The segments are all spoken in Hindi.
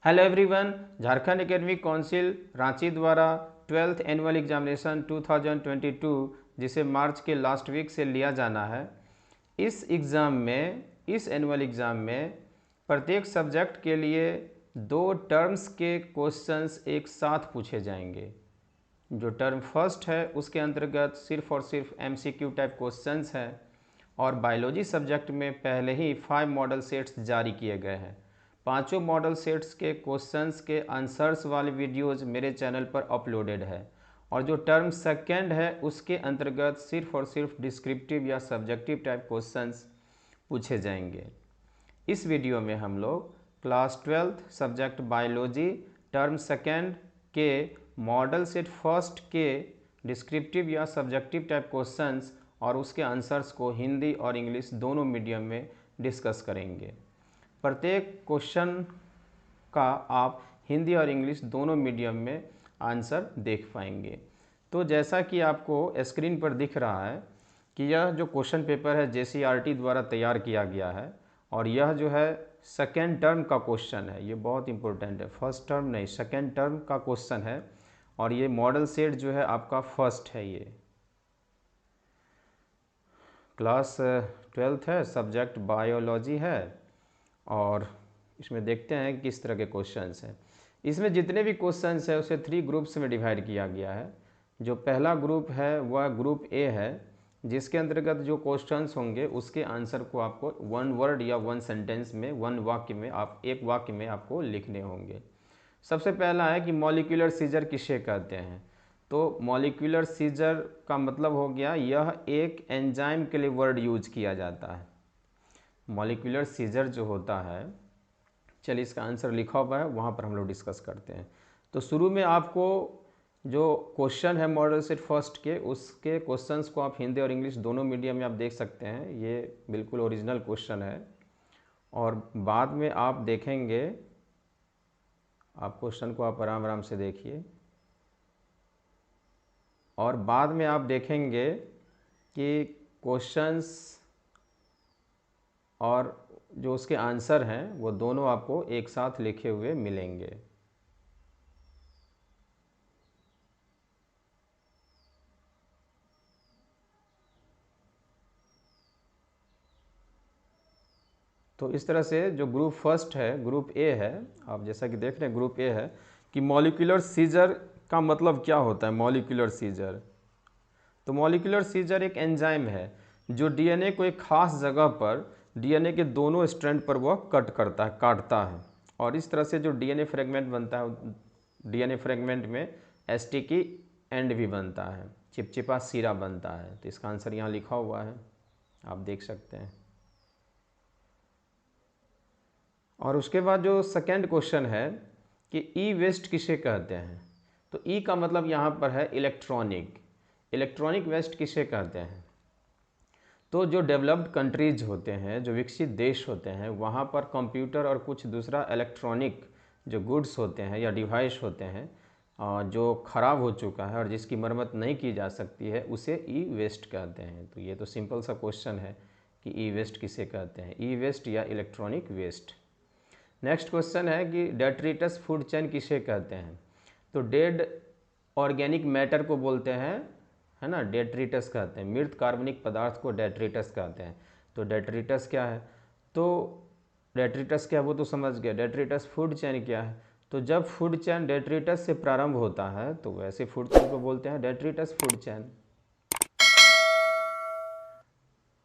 Hello everyone. Jharkhand academic council Ranchi द्वारा 12th एनुअल एग्जामिनेशन 2022 जिसे मार्च के लास्ट वीक से लिया जाना है, इस एनुअल एग्ज़ाम में प्रत्येक सब्जेक्ट के लिए 2 टर्म्स के क्वेश्चंस एक साथ पूछे जाएंगे। जो टर्म फर्स्ट है उसके अंतर्गत सिर्फ और सिर्फ MCQ टाइप क्वेश्चंस हैं और बायोलॉजी सब्जेक्ट में पहले ही 5 मॉडल सेट्स जारी किए गए हैं। पांचों मॉडल सेट्स के क्वेश्चंस के आंसर्स वाले वीडियोज़ मेरे चैनल पर अपलोडेड है और जो टर्म सेकंड है उसके अंतर्गत सिर्फ और सिर्फ डिस्क्रिप्टिव या सब्जेक्टिव टाइप क्वेश्चंस पूछे जाएंगे। इस वीडियो में हम लोग class 12th subject biology term second के मॉडल सेट फर्स्ट के डिस्क्रिप्टिव या सब्जेक्टिव टाइप क्वेश्चंस और उसके आंसर्स को हिंदी और इंग्लिश दोनों मीडियम में डिस्कस करेंगे। प्रत्येक क्वेश्चन का आप हिंदी और इंग्लिश दोनों मीडियम में आंसर देख पाएंगे। तो जैसा कि आपको स्क्रीन पर दिख रहा है कि यह जो क्वेश्चन पेपर है JCERT द्वारा तैयार किया गया है और यह जो है सेकेंड टर्म का क्वेश्चन है। ये बहुत इंपॉर्टेंट है, फर्स्ट टर्म नहीं, सेकेंड टर्म का क्वेश्चन है और ये मॉडल सेट जो है आपका फर्स्ट है। ये क्लास 12th है, सब्जेक्ट बायोलॉजी है और इसमें देखते हैं किस तरह के क्वेश्चंस हैं। इसमें जितने भी क्वेश्चंस हैं उसे 3 ग्रुप्स में डिवाइड किया गया है। जो पहला ग्रुप है वह ग्रुप A है, जिसके अंतर्गत जो क्वेश्चंस होंगे उसके आंसर को आपको 1 वर्ड या 1 सेंटेंस में, 1 वाक्य में, आप एक वाक्य में आपको लिखने होंगे। सबसे पहला है कि मॉलिक्यूलर सीजर किसे कहते हैं। तो मॉलिक्यूलर सीजर का मतलब हो गया यह एक एंजाइम के लिए वर्ड यूज किया जाता है। मॉलिक्यूलर सीजर जो होता है, चलिए इसका आंसर लिखा हुआ है, वहाँ पर हम लोग डिस्कस करते हैं। तो शुरू में आपको जो क्वेश्चन है मॉडल सेट फर्स्ट के, उसके क्वेश्चंस को आप हिंदी और इंग्लिश दोनों मीडियम में आप देख सकते हैं। ये बिल्कुल ओरिजिनल क्वेश्चन है और बाद में आप देखेंगे, आप क्वेश्चन को आप आराम आराम से देखिए और बाद में आप देखेंगे कि क्वेश्चंस और जो उसके आंसर हैं वो दोनों आपको एक साथ लिखे हुए मिलेंगे। तो इस तरह से जो ग्रुप फर्स्ट है, ग्रुप A है, आप जैसा कि देख रहे हैं ग्रुप A है कि मॉलिक्यूलर सीजर का मतलब क्या होता है। मॉलिक्यूलर सीजर, तो मॉलिक्यूलर सीजर एक एंजाइम है जो DNA को एक खास जगह पर DNA के दोनों स्ट्रैंड पर वह कट करता है, काटता है और इस तरह से जो DNA फ्रेगमेंट बनता है, DNA फ्रेगमेंट में स्टिकी एंड भी बनता है, चिपचिपा सिरा बनता है। तो इसका आंसर यहाँ लिखा हुआ है, आप देख सकते हैं। और उसके बाद जो सेकेंड क्वेश्चन है कि ई वेस्ट किसे कहते हैं। तो ई का मतलब यहाँ पर है इलेक्ट्रॉनिक। इलेक्ट्रॉनिक वेस्ट किसे कहते हैं। तो जो डेवलप्ड कंट्रीज होते हैं, जो विकसित देश होते हैं, वहाँ पर कंप्यूटर और कुछ दूसरा इलेक्ट्रॉनिक जो गुड्स होते हैं या डिवाइस होते हैं जो ख़राब हो चुका है और जिसकी मरम्मत नहीं की जा सकती है, उसे ई वेस्ट कहते हैं। तो ये तो सिंपल सा क्वेश्चन है कि ई वेस्ट किसे कहते हैं, ई वेस्ट या इलेक्ट्रॉनिक वेस्ट। नेक्स्ट क्वेश्चन है कि डेट्रिटस फूड चेन किसे कहते हैं। तो डेड ऑर्गेनिक मैटर को बोलते हैं, है ना, डेट्रिटस कहते हैं। मृत कार्बनिक पदार्थ को डेट्रिटस कहते हैं। तो डेट्रिटस क्या है, तो डेट्रिटस क्या है वो तो समझ गया। डेट्रिटस फूड चेन क्या है, तो जब फूड चेन डेट्रिटस से प्रारंभ होता है तो वैसे फूड चेन को बोलते हैं डेट्रिटस फूड चेन।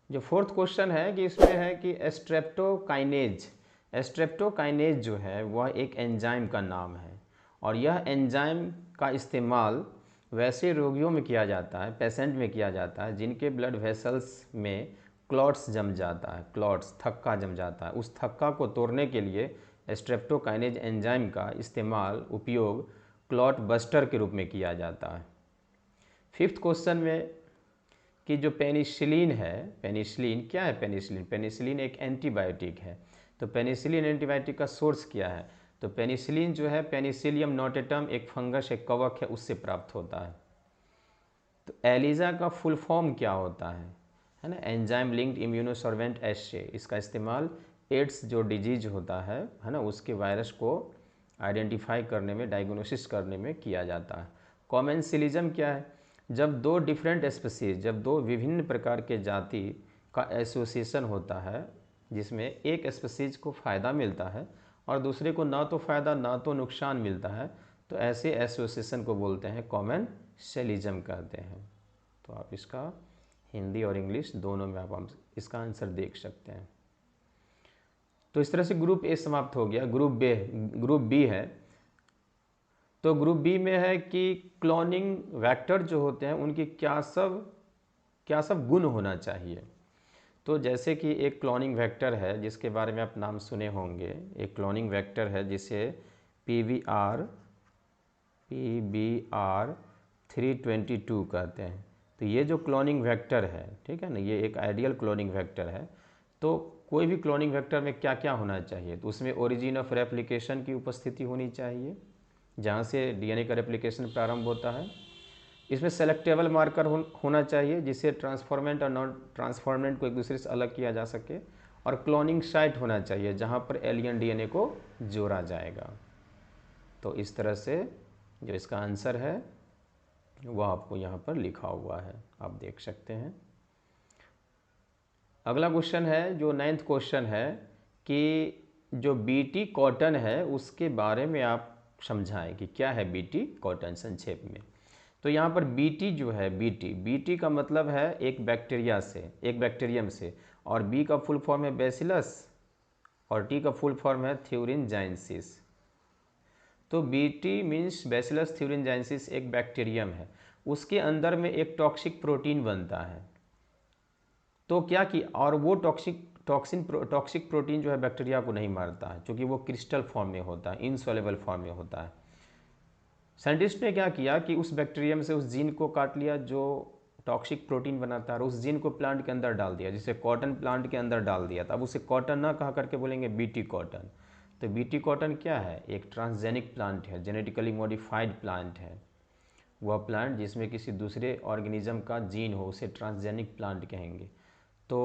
जो फोर्थ क्वेश्चन है कि इसमें है कि स्ट्रेप्टोकाइनेज। स्ट्रेप्टोकाइनेज जो है वह एक एंजाइम का नाम है और यह एंजाइम का इस्तेमाल वैसे रोगियों में किया जाता है, पेशेंट में किया जाता है जिनके ब्लड वेसल्स में क्लॉट्स जम जाता है, क्लॉट्स, थक्का जम जाता है। उस थक्का को तोड़ने के लिए स्ट्रेप्टोकाइनेज एंजाइम का इस्तेमाल, उपयोग क्लॉट बस्टर के रूप में किया जाता है। फिफ्थ क्वेश्चन में कि जो पेनिसिलिन है, पेनिसिलिन क्या है। पेनिसिलिन, पेनिसिलिन एक एंटीबायोटिक है। तो पेनिसिलिन एंटीबायोटिक का सोर्स क्या है। तो पेनिसिलिन जो है पेनिसिलियम नोटेटम एक फंगस, एक कवक है, उससे प्राप्त होता है। तो एलिजा का फुल फॉर्म क्या होता है ना, एंजाइम लिंक्ड इम्यूनोसॉर्वेंट एस्से। इसका इस्तेमाल एड्स जो डिजीज होता है ना, उसके वायरस को आइडेंटिफाई करने में, डायग्नोसिस करने में किया जाता है। कॉमेंसिलिज्म क्या है? जब दो डिफरेंट स्पीसीज, जब दो विभिन्न प्रकार के जाति का एसोसिएशन होता है जिसमें एक स्पीसीज को फ़ायदा मिलता है और दूसरे को ना तो फ़ायदा ना तो नुकसान मिलता है, तो ऐसे एसोसिएशन को बोलते हैं कॉमेंसिलिज्म कहते हैं। तो आप इसका हिंदी और इंग्लिश दोनों में आप इसका आंसर देख सकते हैं। तो इस तरह से ग्रुप ए समाप्त हो गया। ग्रुप बी है। तो ग्रुप बी में है कि क्लोनिंग वेक्टर जो होते हैं उनकी क्या सब गुण होना चाहिए। तो जैसे कि एक क्लोनिंग वेक्टर है जिसके बारे में आप नाम सुने होंगे, एक क्लोनिंग वेक्टर है जिसे PBR 322 कहते हैं। तो ये जो क्लोनिंग वेक्टर है, ठीक है ना, ये एक आइडियल क्लोनिंग वेक्टर है। तो कोई भी क्लोनिंग वेक्टर में क्या क्या होना चाहिए? तो उसमें ओरिजिन ऑफ रेप्लिकेशन की उपस्थिति होनी चाहिए, जहाँ से DNA का रेप्लिकेशन प्रारंभ होता है। इसमें सेलेक्टेबल मार्कर होना चाहिए जिससे ट्रांसफॉर्मेंट और नॉन ट्रांसफॉर्मेंट को एक दूसरे से अलग किया जा सके, और क्लोनिंग साइट होना चाहिए जहाँ पर एलियन DNA को जोड़ा जाएगा। तो इस तरह से जो इसका आंसर है वह आपको यहाँ पर लिखा हुआ है, आप देख सकते हैं। अगला क्वेश्चन है, जो 9th क्वेश्चन है कि जो BT कॉटन है उसके बारे में आप समझाएं कि क्या है BT कॉटन संक्षेप में। तो यहाँ पर BT जो है, BT का मतलब है एक बैक्टीरियम से, और B का फुल फॉर्म है बैसिलस और T का फुल फॉर्म है थ्यूरिनजाइनसिस। तो BT मीन्स बैसिलस थ्यूरिनजाइनसिस एक बैक्टीरियम है, उसके अंदर में एक टॉक्सिक प्रोटीन बनता है। तो क्या कि और वो टॉक्सिक प्रोटीन जो है बैक्टीरिया को नहीं मारता है, क्योंकि वो क्रिस्टल फॉर्म में होता है, इनसॉल्युबल फॉर्म में होता है। साइंटिस्ट ने क्या किया कि उस बैक्टीरियम से उस जीन को काट लिया जो टॉक्सिक प्रोटीन बनाता है, और उस जीन को प्लांट के अंदर डाल दिया, जिसे कॉटन प्लांट के अंदर डाल दिया। तब उसे कॉटन ना कहा करके बोलेंगे BT कॉटन। तो BT कॉटन क्या है? एक ट्रांसजेनिक प्लांट है, जेनेटिकली मॉडिफाइड प्लांट है। वह प्लांट जिसमें किसी दूसरे ऑर्गेनिज्म का जीन हो उसे ट्रांसजेनिक प्लांट कहेंगे। तो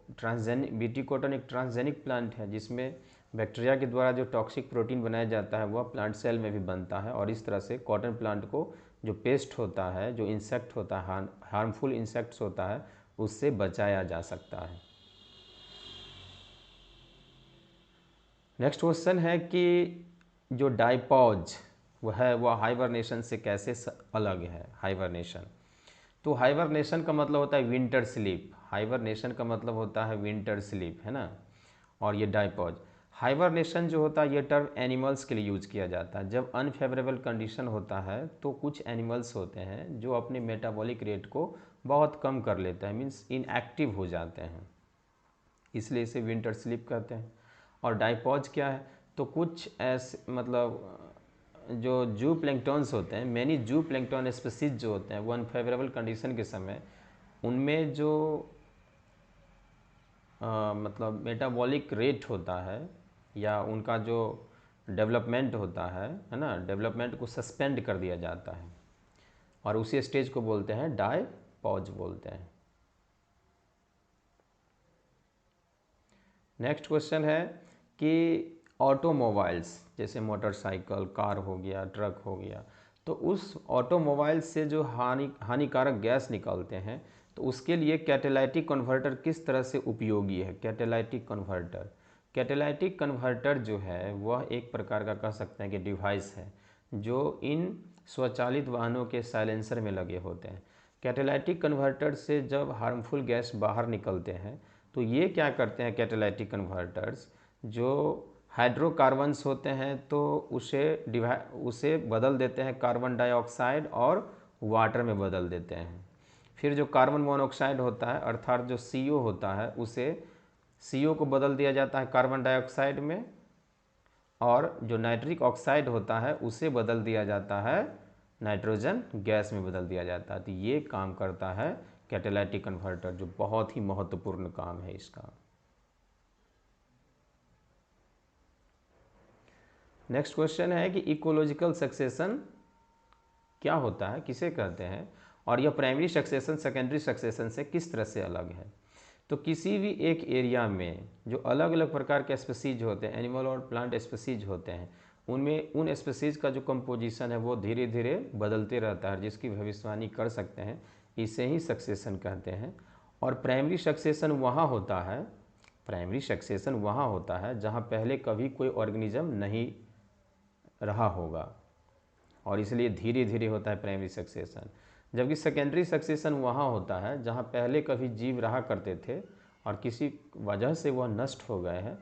BT कॉटन एक ट्रांसजेनिक प्लांट है जिसमें बैक्टीरिया के द्वारा जो टॉक्सिक प्रोटीन बनाया जाता है वह प्लांट सेल में भी बनता है, और इस तरह से कॉटन प्लांट को जो पेस्ट होता है, जो इंसेक्ट होता है, हार्मफुल इंसेक्ट्स होता है, उससे बचाया जा सकता है। नेक्स्ट क्वेश्चन है कि जो डायपॉज वह हाइबरनेशन से कैसे अलग है? हाइबरनेशन, तो हाइबरनेशन का मतलब होता है विंटर स्लीप। हाइबरनेशन का मतलब होता है विंटर स्लीप, है ना। और ये डायपॉज, हाइबरनेशन जो होता है ये टर्म एनिमल्स के लिए यूज किया जाता है। जब अनफेवरेबल कंडीशन होता है तो कुछ एनिमल्स होते हैं जो अपने मेटाबॉलिक रेट को बहुत कम कर लेते हैं, मीन्स इनएक्टिव हो जाते हैं, इसलिए इसे विंटर स्लीप कहते हैं। और डायपॉज क्या है? तो कुछ ऐसे मतलब जो जू प्लैंक्टन्स होते हैं, मैनी जू प्लैंक्टन स्पीसीज जो होते हैं, वो अनफेवरेबल कंडीशन के समय उनमें जो मतलब मेटाबॉलिक रेट होता है या उनका जो डेवलपमेंट होता है ना, डेवलपमेंट को सस्पेंड कर दिया जाता है, और उसी स्टेज को बोलते हैं डायपॉज बोलते हैं। नेक्स्ट क्वेश्चन है कि ऑटोमोबाइल्स जैसे मोटरसाइकिल, कार हो गया, ट्रक हो गया, तो उस ऑटोमोबाइल से जो हानिकारक गैस निकलते हैं, तो उसके लिए कैटेलाइटिक कन्वर्टर किस तरह से उपयोगी है? कैटेलाइटिक कन्वर्टर जो है वह एक प्रकार का कह सकते हैं कि डिवाइस है जो इन स्वचालित वाहनों के साइलेंसर में लगे होते हैं। कैटेलाइटिक कन्वर्टर से जब हार्मफुल गैस बाहर निकलते हैं तो ये क्या करते हैं कैटेलाइटिक कन्वर्टर्स, जो हाइड्रोकार्बन्स होते हैं तो उसे बदल देते हैं कार्बन डाइऑक्साइड और वाटर में बदल देते हैं। फिर जो कार्बन मोनोऑक्साइड होता है अर्थात जो CO होता है, उसे CO को बदल दिया जाता है कार्बन डाइऑक्साइड में, और जो नाइट्रिक ऑक्साइड होता है उसे बदल दिया जाता है नाइट्रोजन गैस में बदल दिया जाता है। तो ये काम करता है कैटेलाइटिक कन्वर्टर, जो बहुत ही महत्वपूर्ण काम है इसका। नेक्स्ट क्वेश्चन है कि इकोलॉजिकल सक्सेशन क्या होता है, किसे कहते हैं, और यह प्राइमरी सक्सेशन सेकेंडरी सक्सेशन से किस तरह से अलग है। तो किसी भी एक एरिया में जो अलग अलग प्रकार के स्पीसीज होते हैं, एनिमल और प्लांट स्पीसीज होते हैं, उनमें उन स्पीसीज का जो कंपोजिशन है वो धीरे धीरे बदलते रहता है, जिसकी भविष्यवाणी कर सकते हैं, इसे ही सक्सेशन कहते हैं। और प्राइमरी सक्सेशन वहाँ होता है, प्राइमरी सक्सेशन वहाँ होता है जहाँ पहले कभी कोई ऑर्गेनिज्म नहीं रहा होगा, और इसलिए धीरे धीरे होता है प्राइमरी सक्सेशन। जबकि सेकेंडरी सक्सेशन वहाँ होता है जहाँ पहले कभी जीव रहा करते थे और किसी वजह से वह नष्ट हो गए हैं,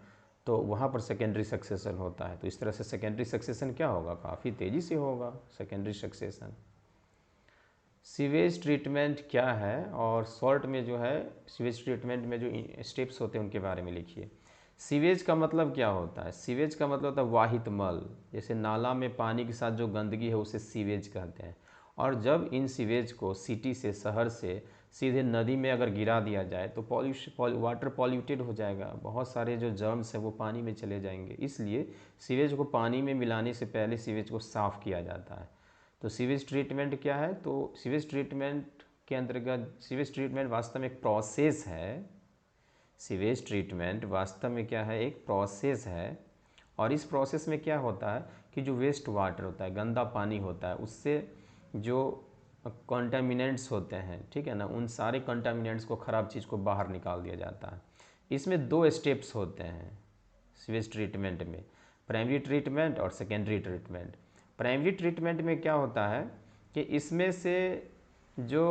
तो वहाँ पर सेकेंडरी सक्सेशन होता है। तो इस तरह से सेकेंडरी सक्सेशन क्या होगा, काफ़ी तेज़ी से होगा सेकेंडरी सक्सेशन। सीवेज ट्रीटमेंट क्या है, और शॉर्ट में जो है सीवेज ट्रीटमेंट में जो स्टेप्स होते हैं उनके बारे में लिखिए। सीवेज का मतलब क्या होता है, सीवेज का मतलब होता है वाहित मल। जैसे नाला में पानी के साथ जो गंदगी है उसे सीवेज कहते हैं। और जब इन सीवेज को सिटी से, शहर से सीधे नदी में अगर गिरा दिया जाए तो वाटर पॉल्यूटेड हो जाएगा, बहुत सारे जो जर्म्स हैं वो पानी में चले जाएंगे। इसलिए सीवेज को पानी में मिलाने से पहले सीवेज को साफ़ किया जाता है। तो सीवेज ट्रीटमेंट क्या है, तो सीवेज ट्रीटमेंट के अंतर्गत, सीवेज ट्रीटमेंट वास्तव में एक प्रोसेस है। सीवेज ट्रीटमेंट वास्तव में क्या है, एक प्रोसेस है। और इस प्रोसेस में क्या होता है कि जो वेस्ट वाटर होता है, गंदा पानी होता है, उससे जो कंटामिनेंट्स होते हैं, ठीक है ना, उन सारे कंटामिनेंट्स को, ख़राब चीज़ को बाहर निकाल दिया जाता है। इसमें 2 स्टेप्स होते हैं सीवेज ट्रीटमेंट में, प्राइमरी ट्रीटमेंट और सेकेंडरी ट्रीटमेंट। प्राइमरी ट्रीटमेंट में क्या होता है कि इसमें से जो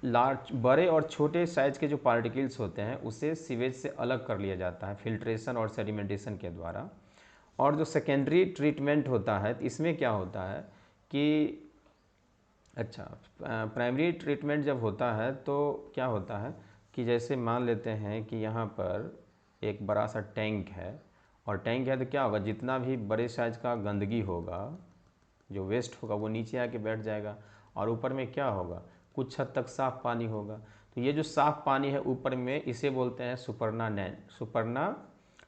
लार्ज, बड़े और छोटे साइज़ के जो पार्टिकल्स होते हैं उसे सीवेज से अलग कर लिया जाता है फिल्ट्रेशन और सेडिमेंटेशन के द्वारा। और जो सेकेंडरी ट्रीटमेंट होता है इसमें क्या होता है कि, अच्छा, प्राइमरी ट्रीटमेंट जब होता है तो क्या होता है कि जैसे मान लेते हैं कि यहाँ पर एक बड़ा सा टैंक है, और टैंक है तो क्या होगा, जितना भी बड़े साइज़ का गंदगी होगा, जो वेस्ट होगा, वो नीचे आके बैठ जाएगा, और ऊपर में क्या होगा, कुछ हद तक साफ़ पानी होगा। तो ये जो साफ़ पानी है ऊपर में, इसे बोलते हैं सुपरना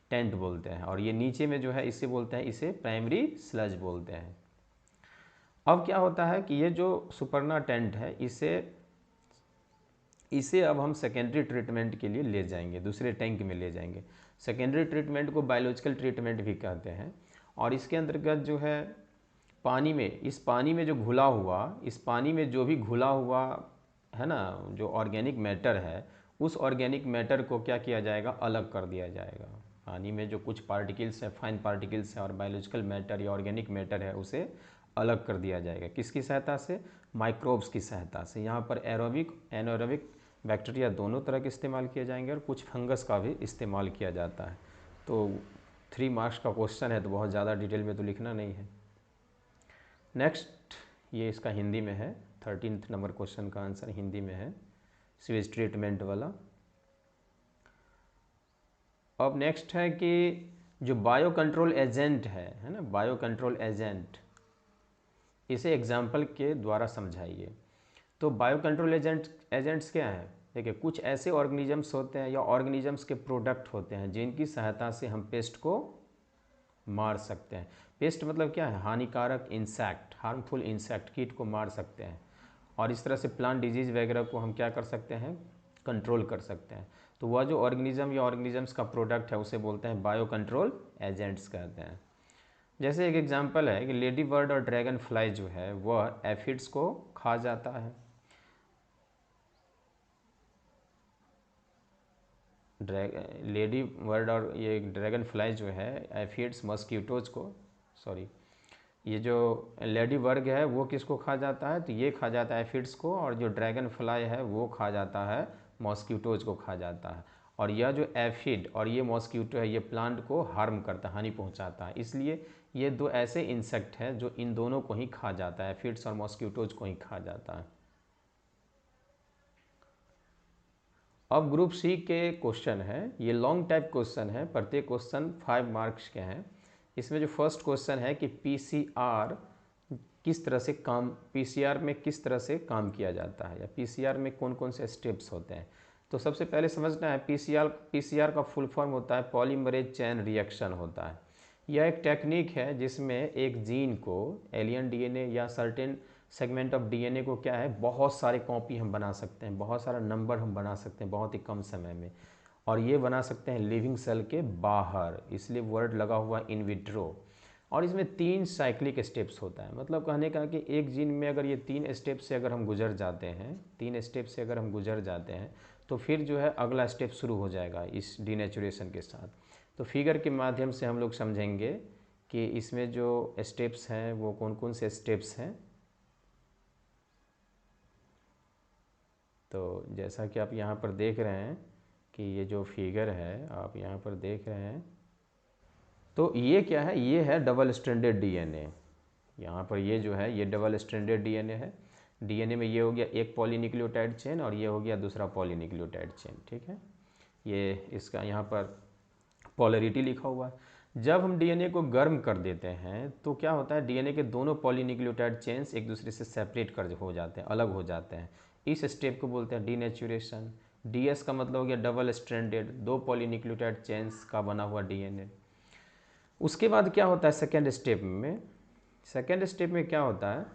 टेंट बोलते हैं, और ये नीचे में जो है इसे बोलते हैं, इसे प्राइमरी स्लज बोलते हैं। अब क्या होता है कि ये जो सुपरना टेंट है, इसे अब हम सेकेंडरी ट्रीटमेंट के लिए ले जाएंगे, दूसरे टैंक में ले जाएंगे। सेकेंडरी ट्रीटमेंट को बायोलॉजिकल ट्रीटमेंट भी कहते हैं। और इसके अंतर्गत जो है पानी में, इस पानी में जो घुला हुआ, इस पानी में जो भी घुला हुआ है ना, जो ऑर्गेनिक मैटर है, उस ऑर्गेनिक मैटर को क्या किया जाएगा, अलग कर दिया जाएगा। पानी में जो कुछ पार्टिकल्स हैं, फाइन पार्टिकल्स हैं, और बायोलॉजिकल मैटर या ऑर्गेनिक मैटर है, उसे अलग कर दिया जाएगा। किसकी सहायता से, माइक्रोब्स की सहायता से। यहाँ पर एरोबिक, एनारोबिक बैक्टीरिया दोनों तरह के इस्तेमाल किए जाएंगे, और कुछ फंगस का भी इस्तेमाल किया जाता है। तो 3 मार्क्स का क्वेश्चन है, तो बहुत ज़्यादा डिटेल में तो लिखना नहीं है। नेक्स्ट, ये इसका हिंदी में है, 13th नंबर क्वेश्चन का आंसर हिंदी में है, सीवेज ट्रीटमेंट वाला। अब नेक्स्ट है कि जो बायो कंट्रोल एजेंट है ना, बायो कंट्रोल एजेंट, इसे एग्जाम्पल के द्वारा समझाइए। तो बायो कंट्रोल एजेंट्स क्या हैं, देखिए, कुछ ऐसे ऑर्गेनिजम्स होते हैं या ऑर्गेनिजम्स के प्रोडक्ट होते हैं जिनकी सहायता से हम पेस्ट को मार सकते हैं। पेस्ट मतलब क्या है, हानिकारक इंसेक्ट, हार्मफुल इंसेक्ट, कीट को मार सकते हैं। और इस तरह से प्लांट डिजीज़ वगैरह को हम क्या कर सकते हैं, कंट्रोल कर सकते हैं। तो वह जो ऑर्गेनिज्म या ऑर्गेनिजम्स का प्रोडक्ट है उसे बोलते हैं बायो कंट्रोल एजेंट्स कहते हैं। जैसे एक एग्जांपल है कि लेडी बर्ड और ड्रैगन फ्लाई जो है वह एफिड्स को खा जाता है। लेडी बर्ड और ये ड्रैगन फ्लाई जो है एफिड्स, मस्कीटोज को, सॉरी, ये जो लेडी बर्ग है वो किसको खा जाता है, तो ये खा जाता है एफिड्स को, और जो ड्रैगन फ्लाई है वो खा जाता है मॉस्क्यूटोज को खा जाता है। और यह जो एफिड और ये मॉस्क्यूटो है, ये प्लांट को हार्म करता है, हानि पहुंचाता है। इसलिए ये 2 ऐसे इंसेक्ट हैं जो इन दोनों को ही खा जाता है, एफिड्स और मॉस्क्यूटोज को ही खा जाता है। अब ग्रुप सी के क्वेश्चन है, ये लॉन्ग टाइप क्वेश्चन है, प्रत्येक क्वेश्चन 5 मार्क्स के हैं। इसमें जो फर्स्ट क्वेश्चन है कि पीसीआर किस तरह से काम, पीसीआर में किस तरह से काम किया जाता है, या पीसीआर में कौन कौन से स्टेप्स होते हैं। तो सबसे पहले समझना है, पीसीआर का फुल फॉर्म होता है पॉलीमरेज चेन रिएक्शन होता है। यह एक टेक्निक है जिसमें एक जीन को, एलियन डीएनए या सर्टेन सेगमेंट ऑफ डीएनए को क्या है, बहुत सारे कॉपी हम बना सकते हैं, बहुत सारा नंबर हम बना सकते हैं बहुत ही कम समय में। और ये बना सकते हैं लिविंग सेल के बाहर, इसलिए वर्ड लगा हुआ इन विट्रो। और इसमें 3 साइक्लिक स्टेप्स होता है। मतलब कहने का कि एक जीन में अगर ये 3 स्टेप से अगर हम गुजर जाते हैं, 3 स्टेप से अगर हम गुजर जाते हैं तो फिर जो है अगला स्टेप शुरू हो जाएगा इस डीनेचुरेशन के साथ। तो फिगर के माध्यम से हम लोग समझेंगे कि इसमें जो स्टेप्स हैं वो कौन कौन से स्टेप्स हैं। तो जैसा कि आप यहाँ पर देख रहे हैं कि ये जो फिगर है आप यहाँ पर देख रहे हैं, तो ये क्या है, ये है डबल स्ट्रैंडेड डीएनए। यहाँ पर ये जो है ये डबल स्ट्रैंडेड डीएनए है। डीएनए में ये हो गया एक पॉलीन्यूक्लियोटाइड चेन और ये हो गया दूसरा पॉलीन्यूक्लियोटाइड चेन, ठीक है। ये इसका यहाँ पर पोलैरिटी लिखा हुआ है। जब हम डीएनए को गर्म कर देते हैं तो क्या होता है, डीएनए के दोनों पॉलीन्यूक्लियोटाइड चेन्स एक दूसरे से सेपरेट कर हो जाते हैं, अलग हो जाते हैं। इस स्टेप को बोलते हैं डीनेचुरेशन। डीएस का मतलब हो गया डबल स्ट्रैंडेड, 2 पॉलीन्यूक्लियोटाइड चेन्स का बना हुआ डीएनए। उसके बाद क्या होता है सेकेंड स्टेप में, सेकेंड स्टेप में क्या होता है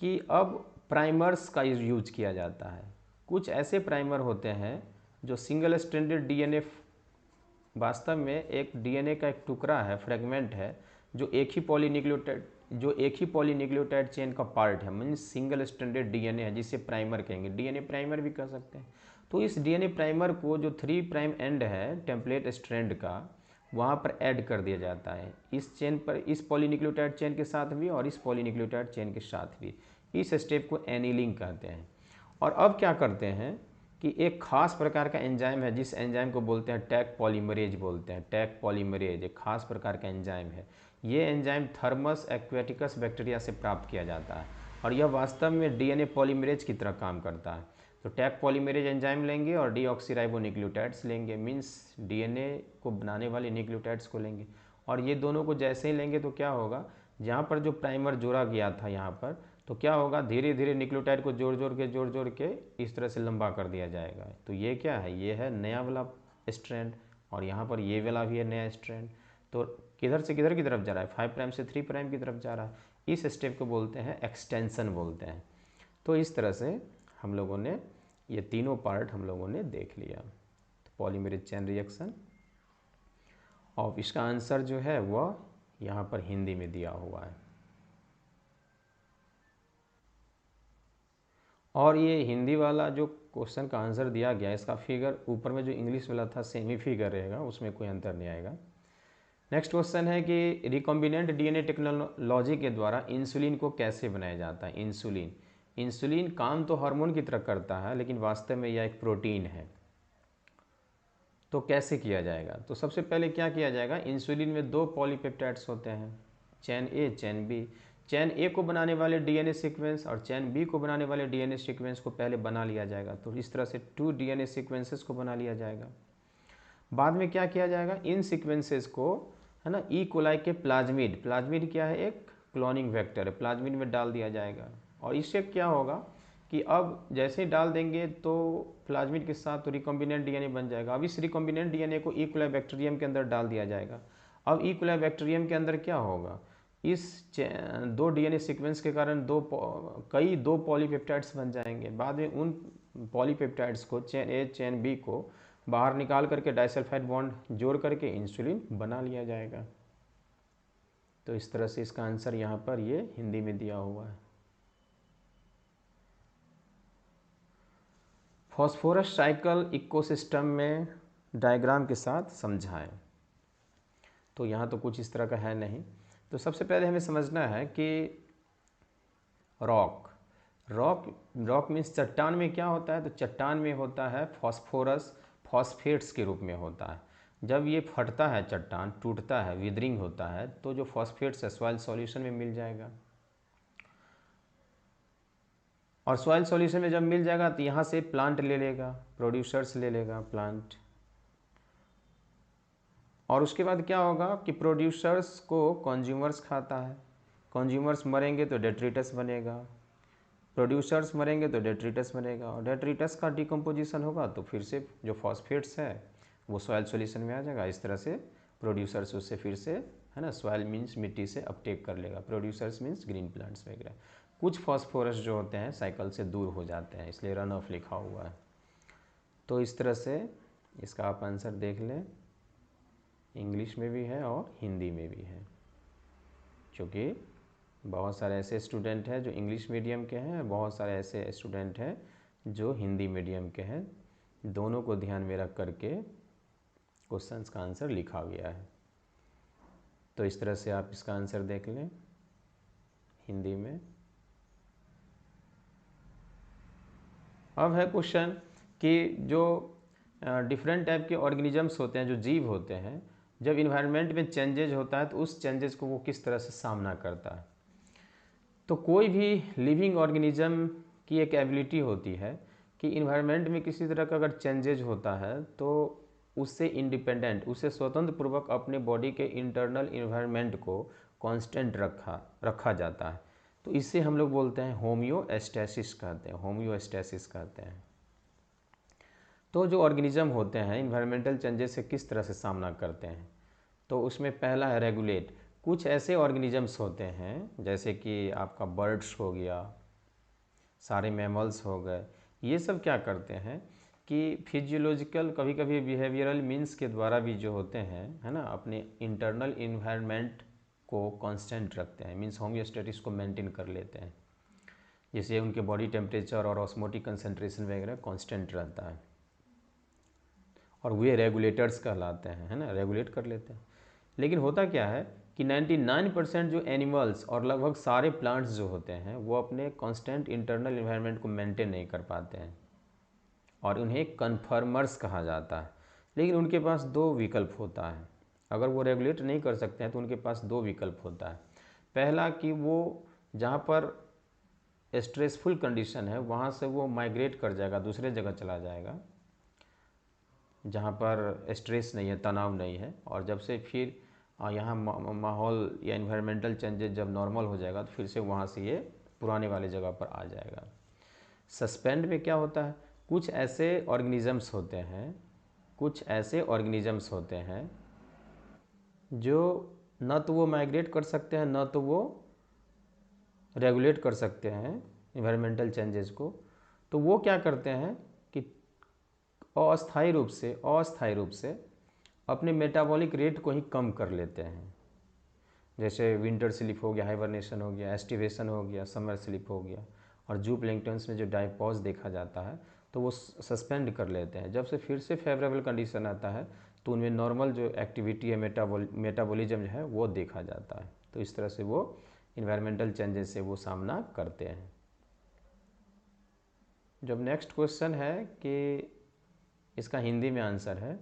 कि अब प्राइमर्स का यूज किया जाता है। कुछ ऐसे प्राइमर होते हैं जो सिंगल स्ट्रैंडेड डीएनए, वास्तव में एक डीएनए का एक टुकड़ा है, फ्रेगमेंट है, जो एक ही पॉलीन्यूक्लियोटाइड चेन का पार्ट है, मीन्स सिंगल स्ट्रैंडेड डीएनए है, जिसे प्राइमर कहेंगे। डीएनए प्राइमर भी कह सकते हैं। तो इस डीएनए प्राइमर को जो 3 प्राइम एंड है टेम्पलेट स्ट्रैंड का, वहाँ पर ऐड कर दिया जाता है इस चेन पर, इस पॉलीन्यूक्लियोटाइड चेन के साथ भी और इस पॉलीन्यूक्लियोटाइड चेन के साथ भी। इस स्टेप को एनीलिंग कहते हैं। और अब क्या करते हैं कि एक खास प्रकार का एंजाइम है, जिस एंजाइम को बोलते हैं टैग पॉलीमरेज बोलते हैं। टैग पॉलीमरेज एक खास प्रकार का एंजाइम है। ये एंजाइम थर्मस एक्वेटिकस बैक्टीरिया से प्राप्त किया जाता है और यह वास्तव में डीएनए पॉलीमरेज की तरह काम करता है। तो टैग पॉलीमरेज एंजाइम लेंगे और डीऑक्सीराइबोन्यूक्लियोटाइड्स लेंगे, मीन्स डीएनए को बनाने वाले न्यूक्लियोटाइड्स को लेंगे। और ये दोनों को जैसे ही लेंगे तो क्या होगा, जहाँ पर जो प्राइमर जोड़ा गया था यहाँ पर, तो क्या होगा, धीरे धीरे न्यूक्लियोटाइड को जोड़ जोड़ के इस तरह से लंबा कर दिया जाएगा। तो ये क्या है, ये है नया वाला स्ट्रैंड और यहाँ पर ये वाला भी है नया स्ट्रैंड। तो किधर से किधर की तरफ जा रहा है, 5 प्राइम से 3 प्राइम की तरफ जा रहा है। इस स्टेप को बोलते हैं एक्सटेंशन बोलते हैं। तो इस तरह से हम लोगों ने ये तीनों पार्ट हम लोगों ने देख लिया। तो पॉलीमरेज चेन रिएक्शन, और इसका आंसर जो है वह यहाँ पर हिंदी में दिया हुआ है। और ये हिंदी वाला जो क्वेश्चन का आंसर दिया गया, इसका फिगर ऊपर में जो इंग्लिश वाला था सेमी फिगर रहेगा, उसमें कोई अंतर नहीं आएगा। नेक्स्ट क्वेश्चन है कि रिकॉम्बिनेंट डीएनए टेक्नोलॉजी के द्वारा इंसुलिन को कैसे बनाया जाता है। इंसुलिन काम तो हार्मोन की तरह करता है, लेकिन वास्तव में यह एक प्रोटीन है। तो कैसे किया जाएगा, तो सबसे पहले क्या किया जाएगा, इंसुलिन में 2 पॉलीपेप्टाइड्स होते हैं, chain A chain B. Chain A को बनाने वाले डीएनए सीक्वेंस और चेन बी को बनाने वाले डीएनए सीक्वेंस को पहले बना लिया जाएगा। तो इस तरह से 2 डीएनए सीक्वेंसेस को बना लिया जाएगा। बाद में क्या किया जाएगा, इन सीक्वेंसेस को, है ना, ई कोलाई के प्लाज्मिड क्या है, एक क्लोनिंग वेक्टर है, प्लाज्मिड में डाल दिया जाएगा। और इससे क्या होगा कि अब जैसे ही डाल देंगे तो प्लाज्मिड के साथ तो रिकॉम्बिनेंट डीएनए बन जाएगा। अब इस रिकॉम्बिनेंट डीएनए को ई कोलाई बैक्टीरियम के अंदर डाल दिया जाएगा। अब ई कोलाई बैक्टीरियम के अंदर क्या होगा, इस 2 डीएनए सीक्वेंस के कारण कई 2 पॉलीपेप्टाइड्स बन जाएंगे। बाद में उन पॉलीपेप्टाइड्स को, चेन ए चेन बी को बाहर निकाल करके डाइसल्फाइड बॉन्ड जोड़ करके इंसुलिन बना लिया जाएगा। तो इस तरह से इसका आंसर यहाँ पर ये हिंदी में दिया हुआ है। फॉस्फोरस साइकिल इकोसिस्टम में डायग्राम के साथ समझाएं। तो यहाँ तो कुछ इस तरह का है नहीं। तो सबसे पहले हमें समझना है कि रॉक मीन्स चट्टान में क्या होता है, तो चट्टान में होता है फॉस्फोरस, फॉस्फेट्स के रूप में होता है। जब ये फटता है, चट्टान टूटता है, विदरिंग होता है, तो जो फॉस्फेट्स है सॉइल सॉल्यूशन में मिल जाएगा। और सॉइल सॉल्यूशन में जब मिल जाएगा तो यहाँ से प्लांट ले लेगा, प्रोड्यूसर्स ले लेगा प्लांट। और उसके बाद क्या होगा कि प्रोड्यूसर्स को कंज्यूमर्स खाता है, कंज्यूमर्स मरेंगे तो डेट्रिटस बनेगा, प्रोड्यूसर्स मरेंगे तो डेट्रिटस बनेगा, और डेट्रिटस का डिकम्पोजिशन होगा तो फिर से जो फॉस्फेट्स है वो सॉइल सॉल्यूशन में आ जाएगा। इस तरह से प्रोड्यूसर्स उससे फिर से, है ना, सॉइल मीन्स मिट्टी से अपटेक कर लेगा, प्रोड्यूसर्स मीन्स ग्रीन प्लांट्स वगैरह। कुछ फॉस्फोरस जो होते हैं साइकिल से दूर हो जाते हैं, इसलिए रन ऑफ लिखा हुआ है। तो इस तरह से इसका आप आंसर देख लें, इंग्लिश में भी है और हिंदी में भी है। क्योंकि बहुत सारे ऐसे स्टूडेंट हैं जो इंग्लिश मीडियम के हैं, बहुत सारे ऐसे स्टूडेंट हैं जो हिंदी मीडियम के हैं। दोनों को ध्यान में रख करके क्वेश्चंस का आंसर लिखा गया है। तो इस तरह से आप इसका आंसर देख लें हिंदी में। अब है क्वेश्चन कि जो डिफरेंट टाइप के ऑर्गेनिजम्स होते हैं, जो जीव होते हैं, जब इन्वायरमेंट में चेंजेज होता है तो उस चेंजेस को वो किस तरह से सामना करता है। तो कोई भी लिविंग ऑर्गेनिज्म की एक एबिलिटी होती है कि इन्वायरमेंट में किसी तरह का अगर चेंजेज होता है तो उससे इंडिपेंडेंट, उससे स्वतंत्र पूर्वक अपने बॉडी के इंटरनल इन्वायरमेंट को कांस्टेंट रखा जाता है। तो इससे हम लोग बोलते हैं होम्योस्टैसिस कहते हैं, होम्योस्टैसिस कहते हैं। तो जो ऑर्गेनिज्म होते हैं इन्वायरमेंटल चेंजेस से किस तरह से सामना करते हैं, तो उसमें पहला है रेगुलेट। कुछ ऐसे ऑर्गेनिजम्स होते हैं जैसे कि आपका बर्ड्स हो गया, सारे मैमल्स हो गए, ये सब क्या करते हैं कि फिजियोलॉजिकल, कभी कभी बिहेवियरल मीन्स के द्वारा भी जो होते हैं, है ना, अपने इंटरनल इन्वायरमेंट को कांस्टेंट रखते हैं, मीन्स होम्योस्टेटिस को मेंटेन कर लेते हैं। जैसे उनके बॉडी टेम्परेचर और ऑस्मोटिक कंसंट्रेशन वगैरह कांस्टेंट रहता है, और वे रेगुलेटर्स कहलाते हैं, है ना, रेगुलेट कर लेते हैं। लेकिन होता क्या है कि 99% जो एनिमल्स और लगभग सारे प्लांट्स जो होते हैं वो अपने कांस्टेंट इंटरनल इन्वायरमेंट को मेंटेन नहीं कर पाते हैं, और उन्हें कन्फर्मर्स कहा जाता है। लेकिन उनके पास दो विकल्प होता है, अगर वो रेगुलेट नहीं कर सकते हैं तो उनके पास दो विकल्प होता है। पहला कि वो जहाँ पर स्ट्रेसफुल कंडीशन है वहाँ से वो माइग्रेट कर जाएगा, दूसरे जगह चला जाएगा जहाँ पर स्ट्रेस नहीं है, तनाव नहीं है, और जब से फिर यहाँ माहौल या इन्वायरमेंटल चेंजेस जब नॉर्मल हो जाएगा तो फिर से वहाँ से ये पुराने वाले जगह पर आ जाएगा। सस्पेंड में क्या होता है, कुछ ऐसे ऑर्गेनिजम्स होते हैं, कुछ ऐसे ऑर्गेनिजम्स होते हैं जो न तो वो माइग्रेट कर सकते हैं न तो वो रेगुलेट कर सकते हैं इन्वायरमेंटल चेंजेस को। तो वो क्या करते हैं कि अस्थायी रूप से अपने मेटाबॉलिक रेट को ही कम कर लेते हैं। जैसे विंटर स्लीप हो गया, हाइबरनेशन हो गया, एस्टिवेशन हो गया, समर स्लीप हो गया, और जू प्लैंक्टन्स में जो डायपॉज देखा जाता है तो वो सस्पेंड कर लेते हैं। जब से फिर से फेवरेबल कंडीशन आता है तो उनमें नॉर्मल जो एक्टिविटी है, मेटाबॉलिज्म जो है वो देखा जाता है। तो इस तरह से वो इन्वायरमेंटल चेंजेस से वो सामना करते हैं। जब नेक्स्ट क्वेश्चन है कि इसका हिंदी में आंसर है,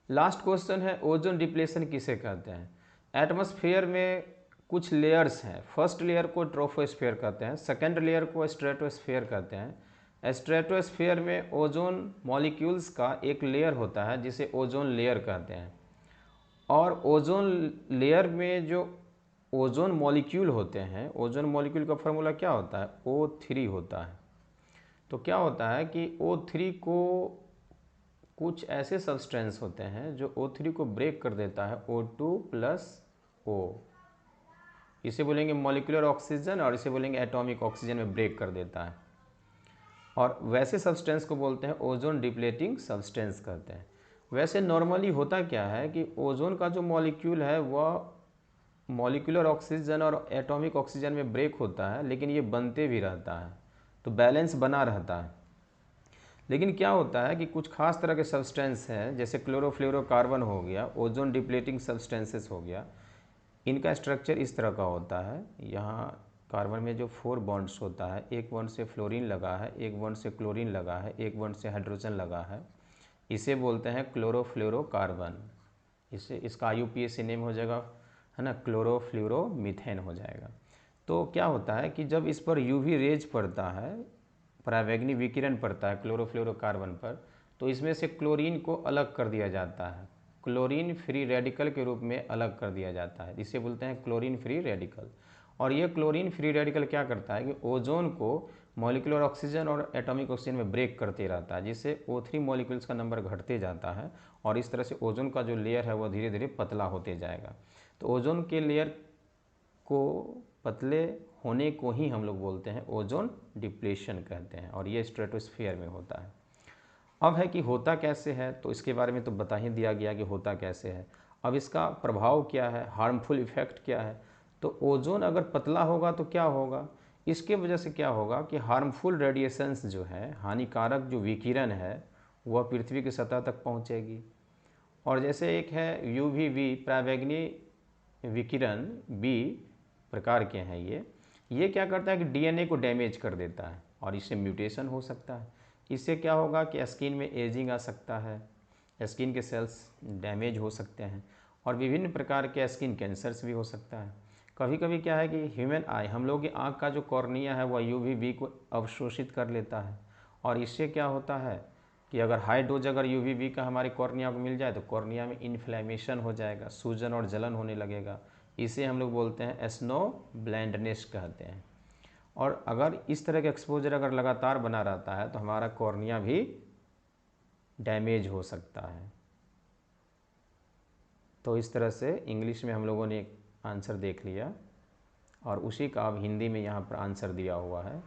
लास्ट क्वेश्चन है ओजोन डिप्लेशन किसे कहते हैं। एटमॉस्फेयर में कुछ लेयर्स हैं, फर्स्ट लेयर को ट्रोपोस्फेयर कहते हैं, सेकंड लेयर को स्ट्रेटोस्फेयर कहते हैं। स्ट्रेटोस्फेयर में ओजोन मॉलिक्यूल्स का एक लेयर होता है जिसे ओजोन लेयर कहते हैं, और ओजोन लेयर में जो ओजोन मॉलिक्यूल होते हैं, ओजोन मॉलिक्यूल का फार्मूला क्या होता है, O3 होता है। तो क्या होता है कि O3 को कुछ ऐसे सब्सटेंस होते हैं जो O3 को ब्रेक कर देता है O2+O, इसे बोलेंगे मॉलिक्यूलर ऑक्सीजन और इसे बोलेंगे एटॉमिक ऑक्सीजन में ब्रेक कर देता है, और वैसे सब्सटेंस को बोलते हैं ओजोन डिप्लेटिंग सब्सटेंस कहते हैं। वैसे नॉर्मली होता क्या है कि ओजोन का जो मॉलिक्यूल है वह मॉलिक्यूलर ऑक्सीजन और एटॉमिक ऑक्सीजन में ब्रेक होता है, लेकिन ये बनते भी रहता है, तो बैलेंस बना रहता है। लेकिन क्या होता है कि कुछ खास तरह के सब्सटेंस हैं, जैसे क्लोरोफ्लोरोकार्बन हो गया, ओजोन डिप्लेटिंग सब्सटेंसेस हो गया, इनका स्ट्रक्चर इस तरह का होता है। यहाँ कार्बन में जो 4 बॉन्ड्स होता है, एक बॉन्ड से फ्लोरीन लगा है, एक बॉन्ड से क्लोरीन लगा है, एक बॉन्ड से हाइड्रोजन लगा है, इसे बोलते हैं क्लोरोफ्लोरोकार्बन। इससे इसका IUPAC नेम हो जाएगा, है ना, क्लोरोफ्लोरोमीथेन हो जाएगा। तो क्या होता है कि जब इस पर UV रेज पड़ता है, परावैंगनी विकिरण पड़ता है क्लोरोफ्लोरोकार्बन पर, तो इसमें से क्लोरीन को अलग कर दिया जाता है, क्लोरीन फ्री रेडिकल के रूप में अलग कर दिया जाता है, जिसे बोलते हैं क्लोरीन फ्री रेडिकल। और ये क्लोरीन फ्री रेडिकल क्या करता है कि ओजोन को मॉलिक्यूलर ऑक्सीजन और एटॉमिक ऑक्सीजन में ब्रेक करते रहता है, जिससे O3 मॉलिक्यूल्स का नंबर घटते जाता है, और इस तरह से ओजोन का जो लेयर है वो धीरे धीरे पतला होते जाएगा। तो ओजोन के लेयर को पतले होने को ही हम लोग बोलते हैं ओजोन डिप्लेशन कहते हैं, और ये स्ट्रेटोस्फीयर में होता है। अब है कि होता कैसे है, तो इसके बारे में तो बता ही दिया गया कि होता कैसे है। अब इसका प्रभाव क्या है, हार्मफुल इफ़ेक्ट क्या है। तो ओजोन अगर पतला होगा तो क्या होगा, इसके वजह से क्या होगा कि हार्मफुल रेडिएशंस जो है, हानिकारक जो विकिरण है, वह पृथ्वी की सतह तक पहुंचेगी। और जैसे एक है यूवीवी, पराबैंगनी विकिरण, बी प्रकार के हैं ये क्या करता है कि डीएनए को डैमेज कर देता है और इससे म्यूटेशन हो सकता है। इससे क्या होगा कि स्किन में एजिंग आ सकता है, स्किन के सेल्स डैमेज हो सकते हैं और विभिन्न प्रकार के स्किन कैंसर्स भी हो सकता है। कभी कभी क्या है कि ह्यूमन आई, हम लोग की आँख का जो कॉर्निया है वह यूवीबी को अवशोषित कर लेता है, और इससे क्या होता है कि अगर हाई डोज अगर यूवीबी का हमारे कॉर्निया को मिल जाए तो कॉर्निया में इन्फ्लेमेशन हो जाएगा, सूजन और जलन होने लगेगा। इसे हम लोग बोलते हैं स्नो ब्लाइंडनेस कहते हैं। और अगर इस तरह का एक्सपोजर अगर लगातार बना रहता है तो हमारा कॉर्निया भी डैमेज हो सकता है। तो इस तरह से इंग्लिश में हम लोगों ने एक आंसर देख लिया और उसी का अब हिंदी में यहाँ पर आंसर दिया हुआ है।